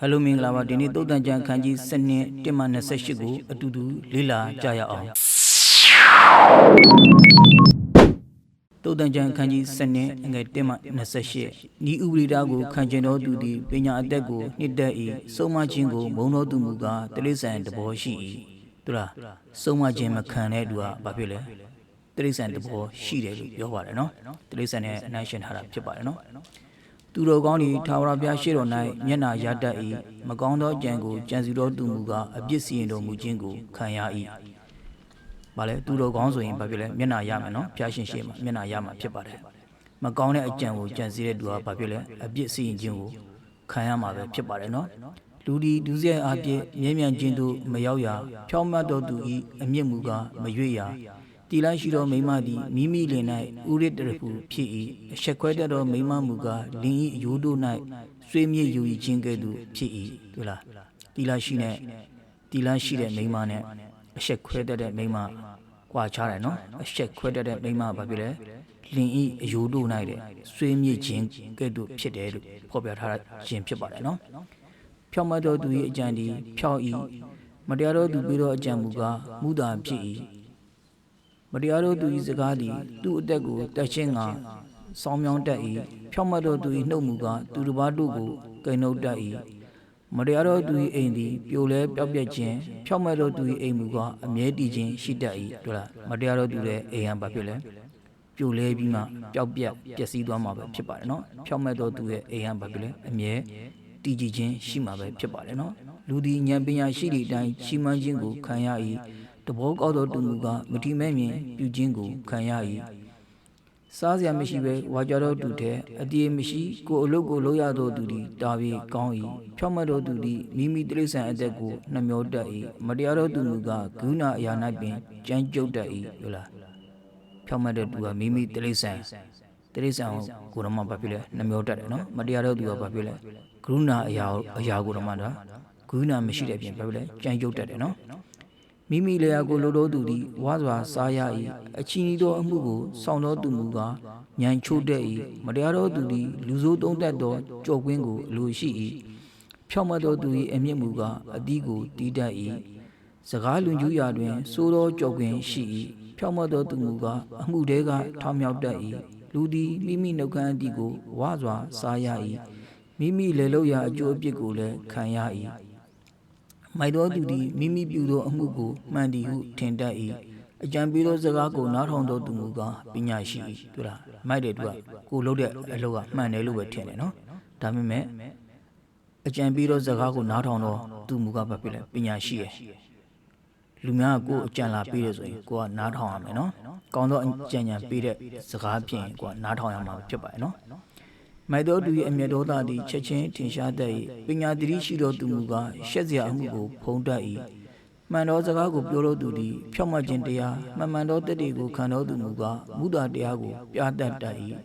Hello မင်္ဂလာပါဒီနေ့သုတ်တန်ကျန်ခန်းကြီး7နှစ်1မှ28ကိုအတူတူလေ့လာကြရအောင်သုတ်တန်ကျန်ခန်းကြီး7နှစ်ငယ်1မှ28ဤဥပရိဒါကိုခံကျင်တော်သူသည်ပညာအသက်ကိုနှစ်သက်၏ဆုံးမခြင်းကိုမုံတော်သူမူကားတိရစ္ဆာန်တဘောရှိ၏သူလားဆုံးမခြင်းမခံတဲ့သူကဘာဖြစ်လဲတိရစ္ဆာန်တဘောရှိတယ်လို့ပြောပါတယ်နော်တိရစ္ဆာန်နဲ့အနိုင်ရှင်ထားတာဖြစ်ပါတယ်နော်သူတော်ကောင်းသည်ထာဝရဘုရားရှေ့တော်၌မျက်နာရတတ်၏မကောင်းသောကြံကိုကြံစီတော်သူမူကားအပြစ်စီရင်တော်မူခြင်းကိုခံရ၏ဘာလဲသူတော်ကောင်းဆိုရင်ဘာဖြစ်လဲမျက်နာရမယ်နော်ဘုရားရှင်ရှေ့မှာမျက်နာရမှာဖြစ်ပါတယ်မကောင်းတဲ့အကြံကိုကြံစီတဲ့သူကဘာဖြစ်လဲအပြစ်စီရင်ခြင်းကိုခံရမှာပဲဖြစ်ပါတယ်နော်လူဒီဒုစရိုက်အပြစ်မြဲမြံခြင်းတို့မရောက်ရာဖြောင့်မတ်တော်သူ၏အမြင့်မူကားမရွေ့ရာတီလိုက်ရှိသောမိမသည်မိမိလင်၌ဥရစ်တရဖူဖြစ်၏အဆက်ခွဲတတ်သောမိမမူကားလင်၏အယိုးတို့၌ဆွေးမြေ့ယူခြင်းကဲ့သို့ဖြစ်၏တွေ့လားတီလိုက်ရှိတဲ့မိမနဲ့အဆက်ခွဲတတ်တဲ့မိမကွာခြားတယ်နော်အဆက်ခွဲတတ်တဲ့မိမဘာဖြစ်လဲလင်၏အယိုးတို့၌တဲ့ဆွေးမြေ့ခြင်းကဲ့သို့ဖြစ်တယ်လို့ဖော်ပြထားခြင်းဖြစ်ပါတယ်နော်ဖြောင့်မတ်တော်သူ၏အကြံသည်ဖြောက်၏မတရားတော်သူပြီးသောအကြံမူကားမူတာဖြစ်၏မတရားတော်သူ၏စကားသည်သူ့အသက်ကိုတတ်ခြင်းကဆောင်းမြောင်းတတ်၏ဖြောင့်မတ်တော်သူ၏နှုတ်မူကားသူတစ်ပါးတို့ကိုကိန်နှုတ်တတ်၏မတရားတော်သူ၏အိမ်သည်ပြိုလဲပျောက်ပြက်ခြင်းဖြောင့်မတ်တော်သူ၏အိမ်မူကားအမြဲတည်ခြင်းရှိတတ်၏တို့လားမတရားတော်သူရဲ့အိမ်ဟန်ဘာဖြစ်လဲပြိုလဲပြီးမှပျောက်ပြက်ပျက်စီးသွားမှာပဲဖြစ်ပါတယ်နော်ဖြောင့်မတ်တော်သူရဲ့အိမ်ဟန်ဘာဖြစ်လဲအမြဲတည်ကြည်ခြင်းရှိမှာပဲဖြစ်ပါတယ်နော်လူသည်ဉာဏ်ပညာရှိသည့်အတိုင်းရှိမှန်းခြင်းကိုခံရ၏တဘောကောက်တော်သူမူကားမတိမဲ့မြင်ပြုခြင်းကိုခံရ၏စားစရာမရှိပဲဝါကြတော်သူတဲ့အတည်မရှိကိုအလုပ်ကိုလုပ်ရတော်သူသည်တာပြီးကောင်း၏ဖြောင့်မတ်တော်သူသည်မိမိတိရစ္ဆာန်အသက်ကိုနှမျောတတ်၏မတရားတော်သူမူကားဂုဏအရာ၌ပင်ကြမ်းကြုတ်တတ်၏ဟုတ်လားဖြောင့်မတ်တဲ့သူကမိမိတိရစ္ဆာန်ကိုတော့မှဘာဖြစ်လဲနှမျောတတ်တယ်နော်မတရားတော်သူကဘာဖြစ်လဲဂုဏအရာကိုတော့မှဒါဂုဏမရှိတဲ့အပြင်ဘာဖြစ်လဲကြမ်းကြုတ်တတ်တယ်နော်မိမိလျာကိုလိုတော်သူသည်ဝါစွာစားရ၏အချီးသောအမှုကိုဆောင်တော်သူမူကားညံချိုးတတ်၏မတရားတော်သူသည်လူဆိုးသုံးတတ်သောကြော်ကွင်းကိုအလိုရှိ၏ဖြောင့်မတ်တော်သူ၏အမျက်မူကားအသီးကိုတီးတတ်၏စကားလွန်ကျူးရာတွင်စိုးသောကြော်ကွင်းရှိ၏ဖြောင့်မတ်တော်သူမူကားအမှုတဲကထောင်မြောက်တတ်၏လူသည်မိမိနှုတ်ခမ်းအသီးကိုဝါစွာစားရ၏မိမိလေလို့ရာအကျိုးအပြစ်ကိုလည်းခံရ၏မိုက်တော်သူသည်မိမိပြုသောအမှုကိုမှန်သည်ဟုထင်တတ်၏အကြံပေးသောစကားကိုနားထောင်တော်သူမူကားပညာရှိ၏တွေ့လားမိုက်တဲ့သူကကိုလုပ်တဲ့အလုပ်ကမှန်တယ်လို့ပဲထင်တယ်နော်ဒါပေမဲ့အကြံပေးသောစကားကိုနားထောင်တော်သူမူကားဘာဖြစ်လဲပညာရှိရယ်လူများကကိုအကြံလာပေးတယ်ဆိုရင်ကိုကနားထောင်ရမယ်နော်ကောင်းသောအကြံဉာဏ်ပေးတဲ့စကားဖြင့်ကိုကနားထောင်ရမှာဖြစ်ပါတယ်နော်မိုက်တော်သူ၏အမျက်တော်သားသည်ချက်ချင်းထင်ရှားတတ်၏ပညာသတိရှိတော်သူမူကားရှက်စရာအမှုကိုဖုံးတတ်၏မှန်သောစကားကိုပြောတော်သူသည်ဖြောင့်မတ်ခြင်းတရားမှန်သောတတိကိုခံတော်သူမူကားမူတာတရားကိုပြတတ်တတ်၏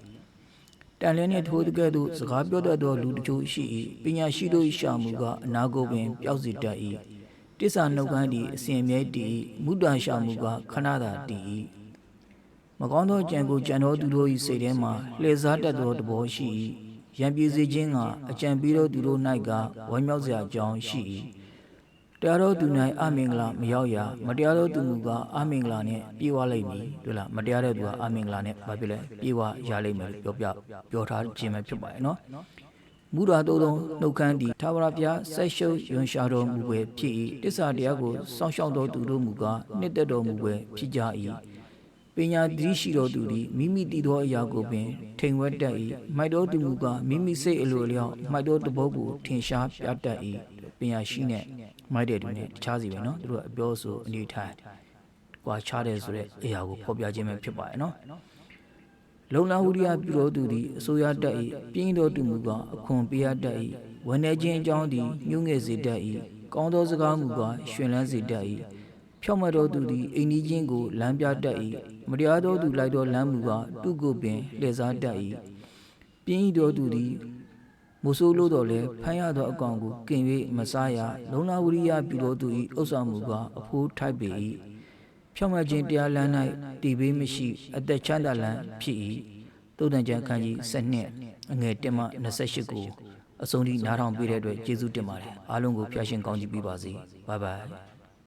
တန်လင်းနှင့်ထိုးတကဲ့သို့စကားပြောတတ်သောလူတချို့ရှိ၏ပညာရှိတို့၏ရှာမူကားအနာကိုပင်ပျောက်စေတတ်၏တစ္ဆာနှုတ်ခမ်းသည်အစဉ်အမြဲတည်၏မူတာရှာမူကားခဏသာတည်၏မကောင်းသောကြံကိုကြံတော်သူတို့၏စိတ်ထဲမှလှည့်စားတတ်သောတဘောရှိ၏ရံပြေစေခြင်းကအကြံပေးတော်သူတို့၌ကဝမ်းမြောက်စရာအကြောင်းရှိ၏တရားတော်သူ၌အမင်္ဂလာမရောက်ရာမတရားတော်သူကအမင်္ဂလာနှင့်ပြေဝလိမ့်မည်တွေ့လားမတရားတဲ့သူကအမင်္ဂလာနဲ့ဘာဖြစ်လဲပြေဝရလိမ့်မယ်လို့ပြောထားခြင်းပဲဖြစ်ပါတယ်နော်မူရာတော်သောနှုတ်ခမ်းသည်ထာဝရဘုရားဆက်ရှုပ်ယွန်ရှာတော်မူပဲဖြစ်၏တစ္ဆာတရားကိုစောင့်ရှောက်တော်သူတို့မူကားနှစ်သက်တော်မူပဲဖြစ်ကြ၏ပညာသတိရှိတော်သူသည်မိမိတည်သောအရာကိုပင်ထိန်ဝဲတတ်၏မိုက်တော်သူမူကားမိမိစိတ်အလိုအလျောက်မိုက်တော်တဘောကိုထင်ရှားပြတတ်၏ပညာရှိနဲ့မိုက်တဲ့သူနဲ့တခြားစီပဲနော်သူတို့အပြောဆိုအနေထိုင်ကွာခြားတယ်ဆိုတဲ့အရာကိုဖော်ပြခြင်းပဲဖြစ်ပါရဲ့နော်လုံလဝိရိယပြုတော်သူသည်အစိုးရတတ်၏ပြင်းတော်သူမူကားအခွန်ပေးရတတ်၏ဝန်နေခြင်းအကြောင်းသည်ညှို့ငယ်စေတတ်၏ကောင်းသောစကားမူကားရှင်လန်းစေတတ်၏ဖြောင့်မတ်တော်သူသည်အိမ်နီးချင်းကိုလမ်းပြတတ်၏မတရားတော်သူလိုက်တော်လမ်းမူကားသူ့ကိုပင်လှည့်စားတတ်၏ပြင်းတော်သူသည်မိုးဆိုးလို့တော်လဲဖမ်းရသောအကောင်ကိုကင်၍မစားရလုံလဝိရိယပြုတော်သူ၏ဥစ္စာမူကားအဖိုးထိုက်ပေ၏ဖြောင့်မတ်ခြင်းတရားလမ်း၌တည်ပေးမရှိအသက်ချမ်းသာလမ်းဖြစ်၏သုတ်တန်ကျမ်းခန်းကြီး7အငယ်1မှ28ကို အဆုံးထိနားထောင်ပေးတဲ့အတွက်ကျေးဇူးတင်ပါတယ်အားလုံးကိုဖျားရှင်ကောင်းချီးပေးပါစေဘိုင်ဘိုင်